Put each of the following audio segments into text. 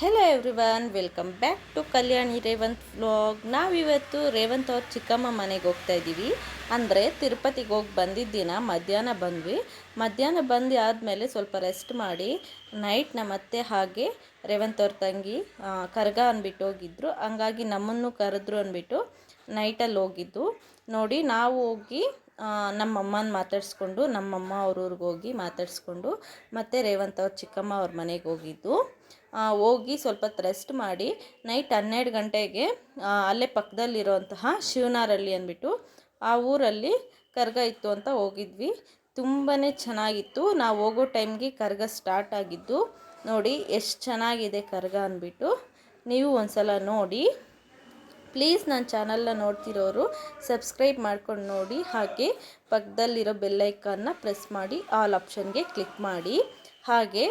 Hello everyone, welcome back to Kalyani Revanth vlog. ನಾವಿವತ್ತು ರೇವಂತ್ ಅವ್ರ ಚಿಕ್ಕಮ್ಮ ಮನೆಗೆ ಹೋಗ್ತಾ ಇದ್ದೀವಿ. ಅಂದರೆ ತಿರುಪತಿಗೆ ಹೋಗಿ ಬಂದಿದ್ದ ಮಧ್ಯಾಹ್ನ ಬಂದ್ವಿ. ಮಧ್ಯಾಹ್ನ ಬಂದು ಆದಮೇಲೆ ಸ್ವಲ್ಪ ರೆಸ್ಟ್ ಮಾಡಿ ನೈಟ್ ಮತ್ತೆ ಹಾಗೆ ರೇವಂತ್ ಅವ್ರ ತಂಗಿ ಕರ್ಗ ಅಂದ್ಬಿಟ್ಟು ಹೋಗಿದ್ರು. ಹಂಗಾಗಿ ನಮ್ಮನ್ನು ಕರೆದ್ರು ಅಂದ್ಬಿಟ್ಟು ನೈಟಲ್ಲಿ ಹೋಗಿದ್ದು. ನೋಡಿ, ನಾವು ಹೋಗಿ ನಮ್ಮಮ್ಮನ ಮಾತಾಡಿಸ್ಕೊಂಡು ನಮ್ಮಮ್ಮ ಅವ್ರ ಊರಿಗೆ ಹೋಗಿ ಮಾತಾಡಿಸ್ಕೊಂಡು ಮತ್ತು ರೇವಂತ್ ಅವ್ರ ಚಿಕ್ಕಮ್ಮ ಅವ್ರ ಮನೆಗೆ ಹೋಗಿದ್ದು. ಹೋಗಿ ಸ್ವಲ್ಪ ರೆಸ್ಟ್ ಮಾಡಿ ನೈಟ್ 12 ಗಂಟೆಗೆ ಅಲ್ಲೇ ಪಕ್ಕದಲ್ಲಿರುವಂತಹ ಶಿವನಾರಳ್ಳಿ ಅಂದ್ಬಿಟ್ಟು ಆ ಊರಲ್ಲಿ ಕರ್ಗ ಇತ್ತು ಅಂತ ಹೋಗಿದ್ವಿ. ತುಂಬಾ ಚೆನ್ನಾಗಿತ್ತು. ನಾವು ಹೋಗೋ ಟೈಮ್ಗೆ ಕರ್ಗ ಸ್ಟಾರ್ಟ್ ಆಗಿದ್ದು. ನೋಡಿ ಎಷ್ಟು ಚೆನ್ನಾಗಿದೆ ಕರ್ಗ ಅಂದ್ಬಿಟ್ಟು. ನೀವು ಒಂದ್ಸಲ ನೋಡಿ. ಪ್ಲೀಸ್ ನನ್ನ ಚಾನಲ್ನ ನೋಡ್ತಿರೋರು ಸಬ್ಸ್ಕ್ರೈಬ್ ಮಾಡ್ಕೊಂಡು ನೋಡಿ. ಹಾಗೆ ಪಕ್ಕದಲ್ಲಿರೋ ಬೆಲ್ಲೈಕನ್ನ ಪ್ರೆಸ್ ಮಾಡಿ ಆಲ್ ಆಪ್ಷನ್ಗೆ ಕ್ಲಿಕ್ ಮಾಡಿ. ಹಾಗೆ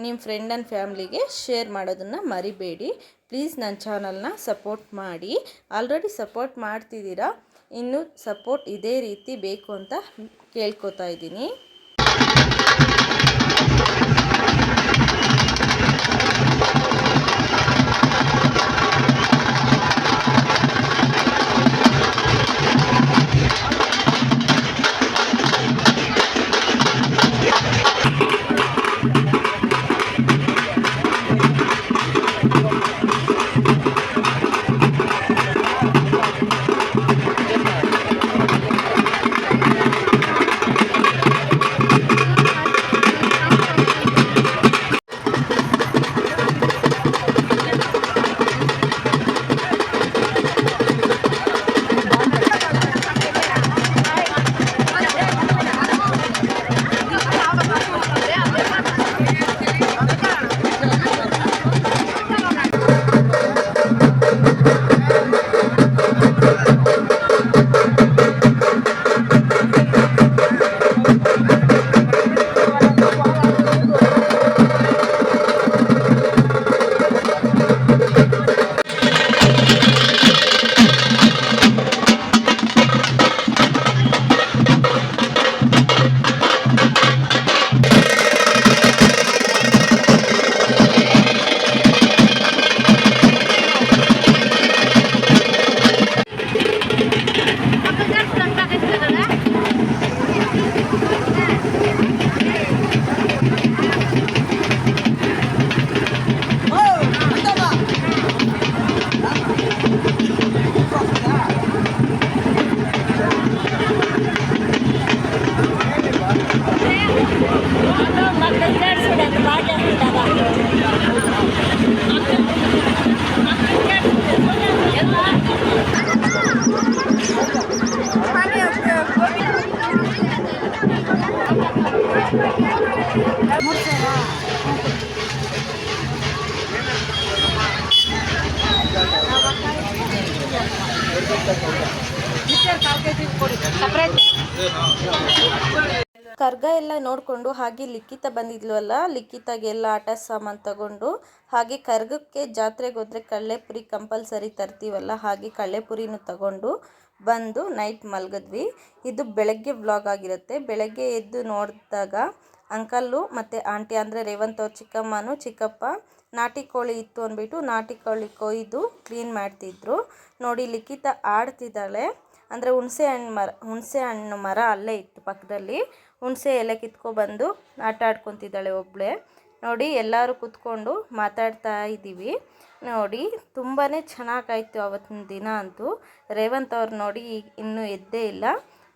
ನಿಮ್ಮ ಫ್ರೆಂಡ್ ಆ್ಯಂಡ್ ಫ್ಯಾಮ್ಲಿಗೆ ಶೇರ್ ಮಾಡೋದನ್ನು ಮರಿಬೇಡಿ. ಪ್ಲೀಸ್ ನನ್ನ ಚಾನಲ್ನ ಸಪೋರ್ಟ್ ಮಾಡಿ. ಆಲ್ರೆಡಿ ಸಪೋರ್ಟ್ ಮಾಡ್ತಿದ್ದೀರಾ, ಇನ್ನೂ ಸಪೋರ್ಟ್ ಇದೇ ರೀತಿ ಬೇಕು ಅಂತ ಕೇಳ್ಕೊತಾ ಇದ್ದೀನಿ. ಕರ್ಗ ಎಲ್ಲ ನೋಡಿಕೊಂಡು ಹಾಗೆ ಲಿಖಿತ ಬಂದಿದ್ಲಲ್ಲ, ಲಿಖಿತಾಗೆಲ್ಲ ಆಟ ಸಾಮಾನು ತಗೊಂಡು ಹಾಗೆ ಕರ್ಗಕ್ಕೆ ಜಾತ್ರೆಗೆ ಹೋದರೆ ಕಳ್ಳೆಪುರಿ ಕಂಪಲ್ಸರಿ ತರ್ತೀವಲ್ಲ, ಹಾಗೆ ಕಳ್ಳೆಪುರಿನೂ ತಗೊಂಡು ಬಂದು ನೈಟ್ ಮಲಗಿದ್ವಿ. ಇದು ಬೆಳಗ್ಗೆ ವ್ಲಾಗ್ ಆಗಿರುತ್ತೆ. ಬೆಳಗ್ಗೆ ಎದ್ದು ನೋಡಿದಾಗ ಅಂಕಲ್ಲು ಮತ್ತು ಆಂಟಿ ಅಂದರೆ ರೇವಂತ್ ಅವ್ರ ಚಿಕ್ಕಮ್ಮನೂ ಚಿಕ್ಕಪ್ಪ ನಾಟಿ ಕೋಳಿ ಇತ್ತು ಅಂದ್ಬಿಟ್ಟು ನಾಟಿ ಕೋಳಿ ಕೊಯ್ದು ಕ್ಲೀನ್ ಮಾಡ್ತಿದ್ರು. ನೋಡಿ, ಲಿಖಿತ ಆಡ್ತಿದ್ದಾಳೆ. ಅಂದರೆ ಹುಣಸೆ ಹಣ್ಣು ಮರ ಅಲ್ಲೇ ಇತ್ತು ಪಕ್ಕದಲ್ಲಿ. ಹುಣಸೆ ಎಲೆ ಕಿತ್ಕೊಬಂದು ಆಟ ಆಡ್ಕೊತಿದ್ದಾಳೆ ಒಬ್ಬಳೇ. ನೋಡಿ, ಎಲ್ಲರೂ ಕೂತ್ಕೊಂಡು ಮಾತಾಡ್ತಾ ಇದ್ದೀವಿ. ನೋಡಿ, ತುಂಬಾ ಚೆನ್ನಾಗಾಯಿತು ಆವತ್ತಿನ ದಿನ ಅಂತೂ. ರೇವಂತ್ ಅವ್ರು ನೋಡಿ ಈಗ ಇನ್ನೂ ಎದ್ದೇ ಇಲ್ಲ.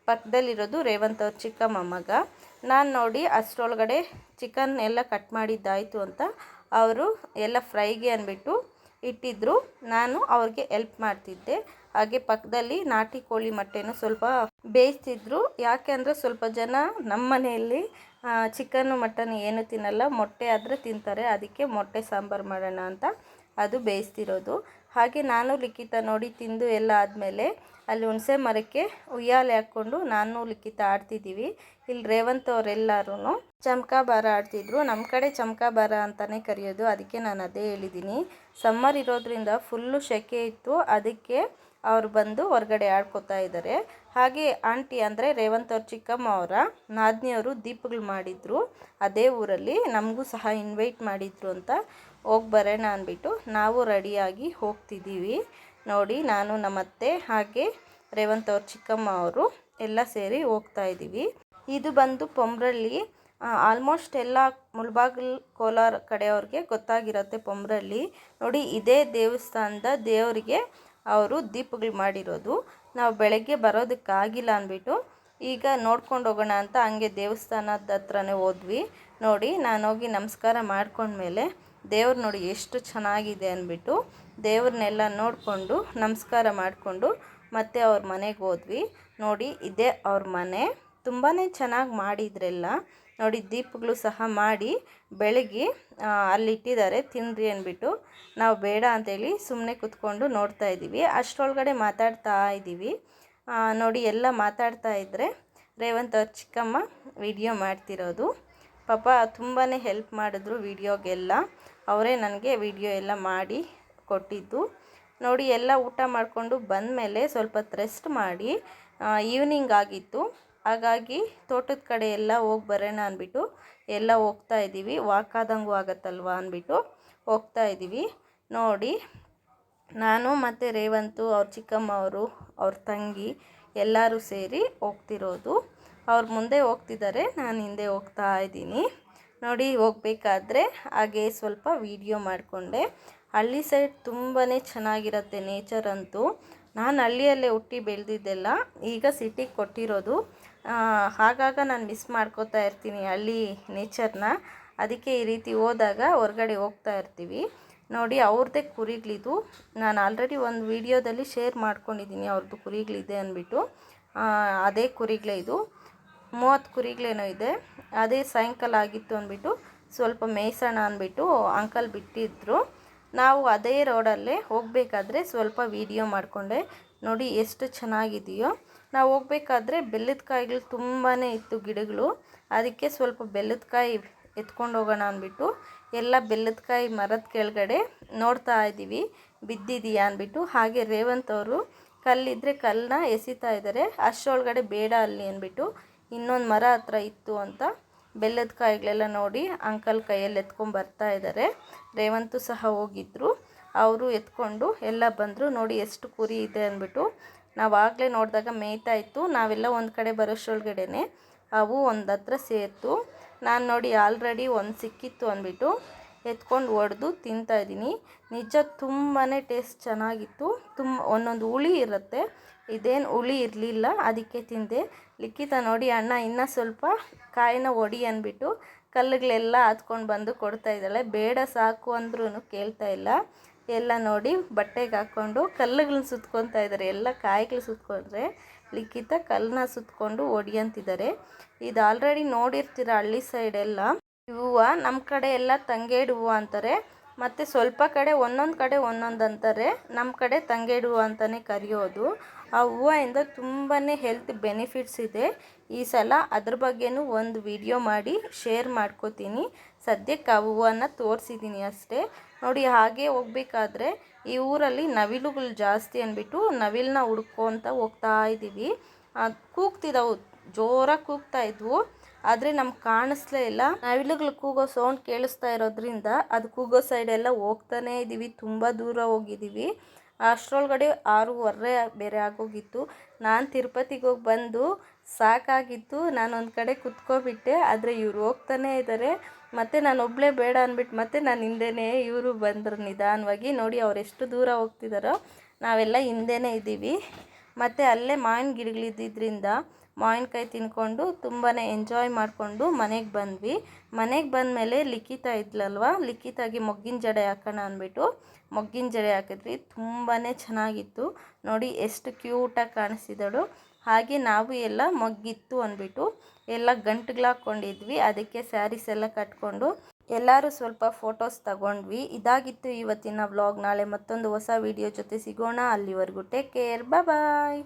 ಪಕ್ಕದಲ್ಲಿರೋದು ರೇವಂತ್ ಅವ್ರ ಚಿಕ್ಕಮ್ಮ ಮಗ. ನಾನು ನೋಡಿ ಅಷ್ಟರೊಳಗಡೆ ಚಿಕನ್ ಎಲ್ಲ ಕಟ್ ಮಾಡಿದ್ದಾಯಿತು ಅಂತ ಅವರು ಎಲ್ಲ ಫ್ರೈಗೆ ಅಂದ್ಬಿಟ್ಟು ಇಟ್ಟಿದ್ದರು. ನಾನು ಅವ್ರಿಗೆ ಎಲ್ಪ್ ಮಾಡ್ತಿದ್ದೆ. ಹಾಗೆ ಪಕ್ಕದಲ್ಲಿ ನಾಟಿ ಕೋಳಿ ಮೊಟ್ಟೆನೂ ಸ್ವಲ್ಪ ಬೇಯಿಸ್ತಿದ್ರು. ಯಾಕೆ ಅಂದರೆ ಸ್ವಲ್ಪ ಜನ ನಮ್ಮ ಮನೆಯಲ್ಲಿ ಚಿಕನ್ನು ಮಟನ್ ಏನು ತಿನ್ನಲ್ಲ, ಮೊಟ್ಟೆ ಆದರೆ ತಿಂತಾರೆ. ಅದಕ್ಕೆ ಮೊಟ್ಟೆ ಸಾಂಬಾರು ಮಾಡೋಣ ಅಂತ ಅದು ಬೇಯಿಸ್ತಿರೋದು. ಹಾಗೆ ನಾನು ಲಿಖಿತ ನೋಡಿ ತಿಂದು ಎಲ್ಲ ಆದಮೇಲೆ ಅಲ್ಲಿ ಹುಣಸೆ ಮರಕ್ಕೆ ಉಯ್ಯಾಲೆ ಹಾಕ್ಕೊಂಡು ನಾನು ಲಿಖಿತ ಆಡ್ತಿದ್ದೀವಿ. ಇಲ್ಲಿ ರೇವಂತ್ ಅವರೆಲ್ಲರೂ ಚಮಕಾಬಾರ ಆಡ್ತಿದ್ರು. ನಮ್ಮ ಕಡೆ ಚಮಕಾಬಾರ ಅಂತಲೇ ಕರೆಯೋದು, ಅದಕ್ಕೆ ನಾನು ಅದೇ ಹೇಳಿದ್ದೀನಿ. ಸಮ್ಮರ್ ಇರೋದ್ರಿಂದ ಫುಲ್ಲು ಸೆಕೆ ಇತ್ತು, ಅದಕ್ಕೆ ಅವರು ಬಂದು ಹೊರಗಡೆ ಆಡ್ಕೋತಾ ಇದ್ದಾರೆ. ಹಾಗೆ ಆಂಟಿ ಅಂದರೆ ರೇವಂತ್ ಅವ್ರ ಚಿಕ್ಕಮ್ಮ ಅವರ ನಾದಿನಿಯವರು ದೀಪಗಳು ಮಾಡಿದ್ರು ಅದೇ ಊರಲ್ಲಿ. ನಮಗೂ ಸಹ ಇನ್ವೈಟ್ ಮಾಡಿದ್ರು ಅಂತ ಹೋಗಿ ಬರೋಣ ಅಂದ್ಬಿಟ್ಟು ನಾವು ರೆಡಿಯಾಗಿ ಹೋಗ್ತಿದ್ದೀವಿ. ನೋಡಿ ನಾನು ನಮ್ಮತ್ತೆ ಹಾಗೆ ರೇವಂತ್ ಅವ್ರ ಚಿಕ್ಕಮ್ಮ ಅವರು ಎಲ್ಲ ಸೇರಿ ಹೋಗ್ತಾ ಇದ್ದೀವಿ. ಇದು ಬಂದು ಪೊಂಬ್ರಳ್ಳಿ. ಆಲ್ಮೋಸ್ಟ್ ಎಲ್ಲ ಮುಳಬಾಗಿಲು ಕೋಲಾರ ಕಡೆಯವ್ರಿಗೆ ಗೊತ್ತಾಗಿರುತ್ತೆ ಪೊಂಬ್ರಳ್ಳಿ. ನೋಡಿ ಇದೇ ದೇವಸ್ಥಾನದ ದೇವರಿಗೆ ಅವರು ದೀಪಗಳು ಮಾಡಿರೋದು. ನಾವು ಬೆಳಗ್ಗೆ ಬರೋದಕ್ಕಾಗಿಲ್ಲ ಅಂದ್ಬಿಟ್ಟು ಈಗ ನೋಡ್ಕೊಂಡು ಹೋಗೋಣ ಅಂತ ಹಂಗೆ ದೇವಸ್ಥಾನದ ಹತ್ರನೇ ಹೋದ್ವಿ. ನೋಡಿ ನಾನು ಹೋಗಿ ನಮಸ್ಕಾರ ಮಾಡ್ಕೊಂಡ್ಮೇಲೆ ದೇವ್ರು ನೋಡಿ ಎಷ್ಟು ಚೆನ್ನಾಗಿದೆ ಅಂದ್ಬಿಟ್ಟು ದೇವ್ರನ್ನೆಲ್ಲ ನೋಡಿಕೊಂಡು ನಮಸ್ಕಾರ ಮಾಡಿಕೊಂಡು ಮತ್ತೆ ಅವ್ರ ಮನೆಗೆ ಹೋದ್ವಿ. ನೋಡಿ ಇದೇ ಅವ್ರ ಮನೆ. ತುಂಬಾ ಚೆನ್ನಾಗಿ ಮಾಡಿದ್ರೆಲ್ಲ. ನೋಡಿ ದೀಪಗಳು ಸಹ ಮಾಡಿ ಬೆಳಗ್ಗೆ ಅಲ್ಲಿಟ್ಟಿದ್ದಾರೆ, ತಿನ್ನಿರಿ ಅಂದ್ಬಿಟ್ಟು. ನಾವು ಬೇಡ ಅಂತೇಳಿ ಸುಮ್ಮನೆ ಕೂತ್ಕೊಂಡು ನೋಡ್ತಾ ಇದ್ದೀವಿ. ಅಷ್ಟರೊಳಗಡೆ ಮಾತಾಡ್ತಾ ಇದ್ದೀವಿ. ನೋಡಿ ಎಲ್ಲ ಮಾತಾಡ್ತಾ ಇದ್ದರೆ ರೇವಂತ್ ಅವ್ರ ಚಿಕ್ಕಮ್ಮ ವಿಡಿಯೋ ಮಾಡ್ತಿರೋದು. ಪಾಪ ತುಂಬಾ ಹೆಲ್ಪ್ ಮಾಡಿದ್ರು ವಿಡಿಯೋಗೆಲ್ಲ. ಅವರೇ ನನಗೆ ವಿಡಿಯೋ ಎಲ್ಲ ಮಾಡಿ ಕೊಟ್ಟಿದ್ದು. ನೋಡಿ ಎಲ್ಲ ಊಟ ಮಾಡಿಕೊಂಡು ಬಂದಮೇಲೆ ಸ್ವಲ್ಪ ಹೊತ್ತು ರೆಸ್ಟ್ ಮಾಡಿ ಈವ್ನಿಂಗ್ ಆಗಿತ್ತು. ಹಾಗಾಗಿ ತೋಟದ ಕಡೆ ಎಲ್ಲ ಹೋಗಿ ಬರೋಣ ಅಂದ್ಬಿಟ್ಟು ಎಲ್ಲ ಹೋಗ್ತಾ ಇದ್ದೀವಿ. ವಾಕ್ ಆದಂಗೂ ಆಗುತ್ತಲ್ವ ಅಂದ್ಬಿಟ್ಟು ಹೋಗ್ತಾ ಇದ್ದೀವಿ. ನೋಡಿ ನಾನು ಮತ್ತು ರೇವಂತು, ಅವ್ರ ಚಿಕ್ಕಮ್ಮ ಅವರು, ಅವ್ರ ತಂಗಿ ಎಲ್ಲರೂ ಸೇರಿ ಹೋಗ್ತಿರೋದು. ಅವ್ರು ಮುಂದೆ ಹೋಗ್ತಿದ್ದಾರೆ, ನಾನು ಹಿಂದೆ ಹೋಗ್ತಾ ಇದ್ದೀನಿ. ನೋಡಿ ಹೋಗಬೇಕಾದ್ರೆ ಹಾಗೆ ಸ್ವಲ್ಪ ವಿಡಿಯೋ ಮಾಡಿಕೊಂಡೆ. ಹಳ್ಳಿ ಸೈಡ್ ತುಂಬಾ ಚೆನ್ನಾಗಿರುತ್ತೆ ನೇಚರ್ ಅಂತೂ. ನಾನು ಹಳ್ಳಿಯಲ್ಲೇ ಹುಟ್ಟಿ ಬೆಳೆದಿದ್ದೆಲ್ಲ, ಈಗ ಸಿಟಿಗೆ ಕೊಟ್ಟಿರೋದು. ಆಗಾಗ ನಾನು ಮಿಸ್ ಮಾಡ್ಕೋತಾ ಇರ್ತೀನಿ ಹಳ್ಳಿ ನೇಚರ್ನ. ಅದಕ್ಕೆ ಈ ರೀತಿ ಹೋದಾಗ ಹೊರಗಡೆ ಹೋಗ್ತಾ ಇರ್ತೀವಿ. ನೋಡಿ ಅವ್ರದ್ದೇ ಕುರಿಗಳಿದು. ನಾನು ಆಲ್ರೆಡಿ ಒಂದು ವಿಡಿಯೋದಲ್ಲಿ ಶೇರ್ ಮಾಡ್ಕೊಂಡಿದ್ದೀನಿ ಅವ್ರದ್ದು ಕುರಿಗಳಿದೆ ಅಂದ್ಬಿಟ್ಟು. ಅದೇ ಕುರಿಗಳೇ ಇದು. 30 ಕುರಿಗಳೇನೋ ಇದೆ. ಅದೇ ಸಾಯಂಕಾಲ ಆಗಿತ್ತು ಅಂದ್ಬಿಟ್ಟು ಸ್ವಲ್ಪ ಮೇಯ್ಸೋಣ ಅಂದ್ಬಿಟ್ಟು ಅಂಕಲ್ ಬಿಟ್ಟಿದ್ದರು. ನಾವು ಅದೇ ರೋಡಲ್ಲೇ ಹೋಗಬೇಕಾದ್ರೆ ಸ್ವಲ್ಪ ವಿಡಿಯೋ ಮಾಡಿಕೊಂಡೆ. ನೋಡಿ ಎಷ್ಟು ಚೆನ್ನಾಗಿದೆಯೋ. ನಾವು ಹೋಗ್ಬೇಕಾದ್ರೆ ಬೆಲ್ಲದ ಕಾಯಿಗಳು ತುಂಬಾ ಇತ್ತು ಗಿಡಗಳು. ಅದಕ್ಕೆ ಸ್ವಲ್ಪ ಬೆಲ್ಲದ ಕಾಯಿ ಎತ್ಕೊಂಡು ಹೋಗೋಣ ಅಂದ್ಬಿಟ್ಟು ಎಲ್ಲ ಬೆಲ್ಲದ ಕಾಯಿ ಮರದ ಕೆಳಗಡೆ ನೋಡ್ತಾ ಇದ್ದೀವಿ ಬಿದ್ದಿದೆಯಾ ಅಂದ್ಬಿಟ್ಟು. ಹಾಗೆ ರೇವಂತ್ ಅವರು ಕಲ್ಲಿದ್ದರೆ ಕಲ್ಲನ್ನ ಎಸಿತಾ ಇದ್ದಾರೆ. ಅಷ್ಟರೊಳಗಡೆ ಬೇಡ ಅಲ್ಲಿ ಅಂದ್ಬಿಟ್ಟು ಇನ್ನೊಂದು ಮರ ಹತ್ರ ಇತ್ತು ಅಂತ ಬೆಲ್ಲದ ಕಾಯಿಗಳೆಲ್ಲ ನೋಡಿ ಅಂಕಲ್ ಕೈಯಲ್ಲಿ ಎತ್ಕೊಂಡು ಬರ್ತಾ ಇದ್ದಾರೆ. ರೇವಂತು ಸಹ ಹೋಗಿದ್ದರು. ಅವರು ಎತ್ಕೊಂಡು ಎಲ್ಲ ಬಂದರು. ನೋಡಿ ಎಷ್ಟು ಕುರಿ ಇದೆ ಅಂದ್ಬಿಟ್ಟು. ನಾವು ಆಗಲೇ ನೋಡಿದಾಗ ಮೇಯ್ತಾ ಇತ್ತು. ನಾವೆಲ್ಲ ಒಂದು ಕಡೆ ಬರೋಷ್ಟರೊಳಗಡೆನೆ ಅವು ಒಂದು ಹತ್ರ ಸೇರಿತು. ನಾನು ನೋಡಿ ಆಲ್ರೆಡಿ ಒಂದು ಸಿಕ್ಕಿತ್ತು ಅಂದ್ಬಿಟ್ಟು ಎತ್ಕೊಂಡು ಹೊಡೆದು ತಿಂತಾಯಿದ್ದೀನಿ. ನಿಜ ತುಂಬಾ ಟೇಸ್ಟ್ ಚೆನ್ನಾಗಿತ್ತು. ಒಂದೊಂದು ಹುಳಿ ಇರುತ್ತೆ, ಇದೇನು ಹುಳಿ ಇರಲಿಲ್ಲ, ಅದಕ್ಕೆ ತಿಂದೆ. ಲಿಖಿತ ನೋಡಿ ಅಣ್ಣ ಇನ್ನೂ ಸ್ವಲ್ಪ ಕಾಯಿನ ಹೊಡಿ ಅಂದ್ಬಿಟ್ಟು ಕಲ್ಲುಗಳೆಲ್ಲ ಹತ್ಕೊಂಡು ಬಂದು ಕೊಡ್ತಾ ಇದ್ದಾಳೆ. ಬೇಡ ಸಾಕು ಅಂದ್ರೂ ಕೇಳ್ತಾ ಇಲ್ಲ. ಎಲ್ಲ ನೋಡಿ ಬಟ್ಟೆಗೆ ಹಾಕ್ಕೊಂಡು ಕಲ್ಲುಗಳನ್ನ ಸುತ್ಕೊತಾ ಇದ್ದಾರೆ. ಎಲ್ಲ ಕಾಯಿಗಳು ಸುತ್ಕೊಂಡ್ರೆ ಲಿಖಿತ ಕಲ್ಲನ್ನ ಸುತ್ಕೊಂಡು ಹೊಡಿಯಂತಿದ್ದಾರೆ. ಇದು ಆಲ್ರೆಡಿ ನೋಡಿರ್ತೀರ ಹಳ್ಳಿ ಸೈಡೆಲ್ಲ. ಹೂವು ನಮ್ಮ ಕಡೆ ಎಲ್ಲ ತಂಗೇಡು ಹೂವು ಅಂತಾರೆ, ಮತ್ತು ಸ್ವಲ್ಪ ಕಡೆ ಒಂದೊಂದು ಅಂತಾರೆ. ನಮ್ಮ ಕಡೆ ತಂಗೇಡು ಹೂವು ಅಂತಲೇ ಕರೆಯೋದು. ಆ ಹೂವಿಂದ ತುಂಬಾ ಹೆಲ್ತ್ ಬೆನಿಫಿಟ್ಸ್ ಇದೆ. ಈ ಸಲ ಅದ್ರ ಬಗ್ಗೆನೂ ಒಂದು ವಿಡಿಯೋ ಮಾಡಿ ಶೇರ್ ಮಾಡ್ಕೋತೀನಿ. ಸದ್ಯಕ್ಕೆ ಆ ಹೂವನ್ನು ತೋರಿಸಿದ್ದೀನಿ ಅಷ್ಟೇ. ನೋಡಿ ಹಾಗೆ ಹೋಗ್ಬೇಕಾದ್ರೆ ಈ ಊರಲ್ಲಿ ನವಿಲುಗಳು ಜಾಸ್ತಿ ಅಂದ್ಬಿಟ್ಟು ನವಿಲನ್ನ ಹುಡ್ಕೊಂತ ಹೋಗ್ತಾ ಇದ್ದೀವಿ. ಕೂಗ್ತಿದ್ದವು, ಜೋರಾಗಿ ಕೂಗ್ತಾ ಇದ್ವು. ಆದರೆ ನಮ್ಗೆ ಕಾಣಿಸ್ಲೇ ಇಲ್ಲ. ನವಿಲುಗಳು ಕೂಗೋ ಸೌಂಡ್ ಕೇಳಿಸ್ತಾ ಇರೋದ್ರಿಂದ ಅದು ಕೂಗೋ ಸೈಡೆಲ್ಲ ಹೋಗ್ತಾನೇ ಇದ್ದೀವಿ. ತುಂಬ ದೂರ ಹೋಗಿದ್ದೀವಿ. ಅಷ್ಟರೊಳಗಡೆ 6:15 ಬೇರೆ ಆಗೋಗಿತ್ತು. ನಾನು ತಿರುಪತಿಗೆ ಹೋಗಿ ಬಂದು ಸಾಕಾಗಿತ್ತು. ನಾನೊಂದು ಕಡೆ ಕುತ್ಕೊಬಿಟ್ಟೆ. ಆದರೆ ಇವ್ರು ಹೋಗ್ತಾನೇ ಇದ್ದಾರೆ. ಮತ್ತು ನಾನು ಒಬ್ಬಳೇ ಬೇಡ ಅಂದ್ಬಿಟ್ಟು ಮತ್ತೆ ನಾನು ಹಿಂದೆನೇ ಇವರು ಬಂದರು ನಿಧಾನವಾಗಿ. ನೋಡಿ ಅವ್ರು ಎಷ್ಟು ದೂರ ಹೋಗ್ತಿದ್ದಾರೋ, ನಾವೆಲ್ಲ ಹಿಂದೆನೇ ಇದ್ದೀವಿ. ಮತ್ತು ಅಲ್ಲೇ ಮಾವಿನ ಗಿಡಗಳಿದ್ದಿದ್ದರಿಂದ ಮಾವಿನಕಾಯಿ ತಿನ್ಕೊಂಡು ತುಂಬಾ ಎಂಜಾಯ್ ಮಾಡಿಕೊಂಡು ಮನೆಗೆ ಬಂದ್ವಿ. ಮನೆಗೆ ಬಂದಮೇಲೆ ಲಿಖಿತ ಇದ್ಲಲ್ವ, ಲಿಖಿತಾಗಿ ಮೊಗ್ಗಿನ ಜಡೆ ಹಾಕೋಣ ಅಂದ್ಬಿಟ್ಟು ಮೊಗ್ಗಿನ ಜಡೆ ಹಾಕಿದ್ವಿ. ತುಂಬಾ ಚೆನ್ನಾಗಿತ್ತು. ನೋಡಿ ಎಷ್ಟು ಕ್ಯೂಟಾಗಿ ಕಾಣಿಸ್ತಿದ್ದಳು. ಹಾಗೆ ನಾವು ಎಲ್ಲ ಮೊಗ್ಗಿತ್ತು ಅಂದ್ಬಿಟ್ಟು ಎಲ್ಲ ಗಂಟುಗಳು ಹಾಕ್ಕೊಂಡಿದ್ವಿ. ಅದಕ್ಕೆ ಸ್ಯಾರೀಸ್ ಎಲ್ಲ ಕಟ್ಕೊಂಡು ಎಲ್ಲರೂ ಸ್ವಲ್ಪ ಫೋಟೋಸ್ ತಗೊಂಡ್ವಿ. ಇದಾಗಿತ್ತು ಇವತ್ತಿನ ವ್ಲಾಗ್. ನಾಳೆ ಮತ್ತೊಂದು ಹೊಸ ವಿಡಿಯೋ ಜೊತೆ ಸಿಗೋಣ. ಅಲ್ಲಿವರೆಗೂ ಟೇಕ್ ಕೇರ್, ಬಾಯ್.